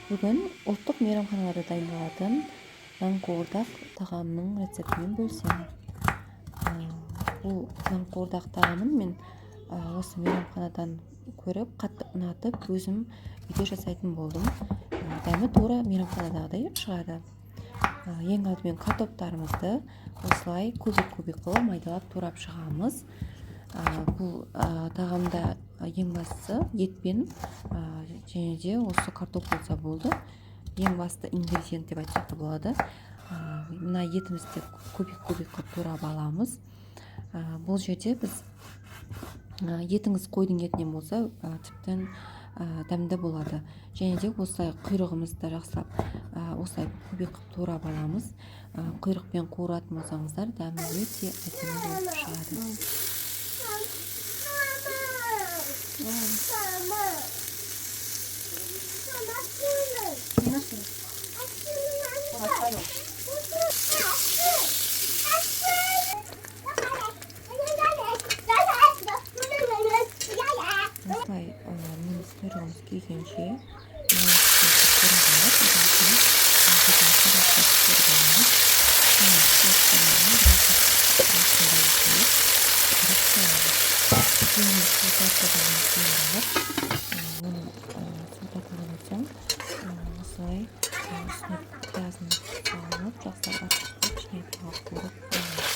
Бүгін ұлттық мейрамханаларда дайындалатын нанқуырдақ тағамының рецептімен бөлісемін. Бұл нанқуырдақ тағамын мен осы мейрамханадан көріп, қатты ұнатып, өзім үйде жасайтын болдым. Дәмі тура мейрамханадағыдай шығады. Ең алдымен картоптарымызды осылай кубик-кубик қылып майдалап турап шығамыз. Бұл тағамда ең бастысы етпен және де осы картоп болса болды. Ең басты ингредиент деп айтсақ та болады. Мына етімізді кубик-кубик қылып турап аламыз. Бұл жерде біз етіңіз қойдың етінен болса тіптен дәмді болады. Және де осылай құйрығымызды жақсылап осылай кубик қылып турап аламыз. Құйрықпен қуыратын болсаңыздар дәмі өте әдемі болып шығады. Осылай неміз құйрығымыз күйгенше осылай үстіне пиязын салып, жақсылап араластырып, кішкене тағы қуырып аламыз.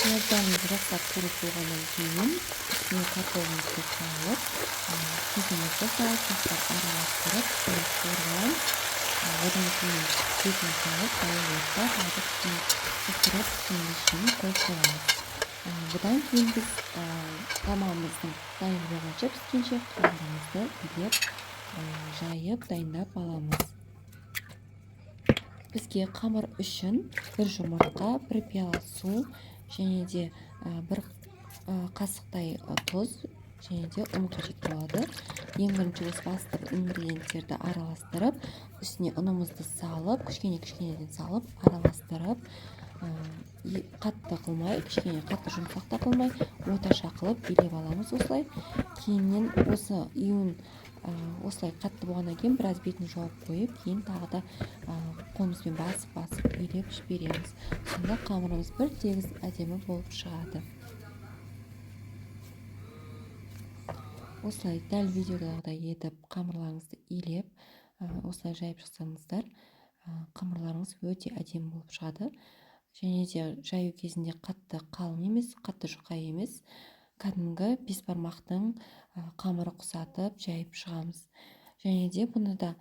Piyazlarımızı жақсылап қуырып болғаннан кейін үстіне картоптарымызды салып, тұзымызды салып, жақсылап араластырып, қуырған. Одан кейін етін салып, дайын орта тағы пісіріп шейін қойып қоямыз. Бұдан кейін біз тамағымыздың дайын болғанша піскенше қамырымызды билеп, жайып, дайындап аламыз. Бізге қамыр үшін бір жұмыртқа, бір пиала су, және де бір қасықтай тұз, және де ұн қажет болады. Ең бірінші осы басты ингредиенттерді араластырып, үстіне ұнымызды салып, кішкене-кішкенеден салып, араластырып, қатты қылмай, кішкене қатты жұмсақ та қылмай, орташа қылып билеп аламыз осылай. Кейіннен осы июн осылай қатты болғаннан кейін біраз бетін жауып қойып, кейін тағы да қолымызбен басып билеп жібереміз. Сонда қамырымыз бір тегіс әдемі болып шығады. Осылай дәл видеодағыдай етіп қамырларыңызды илеп, осылай жайып шықсаңыздар, қамырларыңыз өте әдемі болып шығады. Және де жаю кезінде қатты қалың емес, қатты жұқа емес, кәдімгі бес бармақтың қамыры құсатып жайып шығамыз. Және де бұны да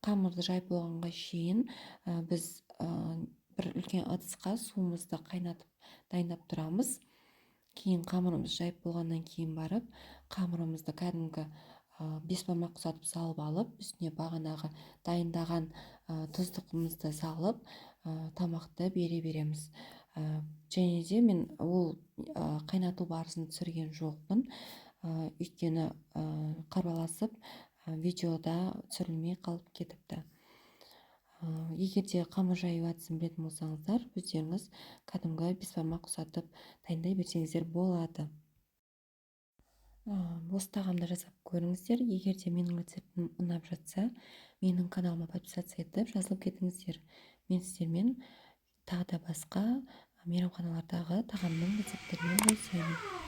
қамырды жайып болғанға шейін біз бір үлкен ыдысқа суымызды қайнатып дайындап тұрамыз. Кейін қамырымыз жайып болғаннан кейін барып, қамырымызды кәдімгі бес бармақ құсатып салып алып, үстіне бағанағы дайындаған тұздығымызды салып, тамақты бере береміз. Және де мен ол қайнату барысын түсірген жоқпын, өйткені қарбаласып видеода түсірілмей қалып кетіпті. Егер де қамыр жаю әдісін білетін болсаңыздар, өздеріңіз кәдімгі бес бармақ құсатып дайындай берсеңіздер болады. Осы тағамды жасап көріңіздер. Егер де менің рецептім ұнап жатса, менің каналыма подписация етіп, жазылып кетіңіздер. Мен сіздермен тағы да басқа мейрамханалардағы тағамның рецептерімен бөлісемін.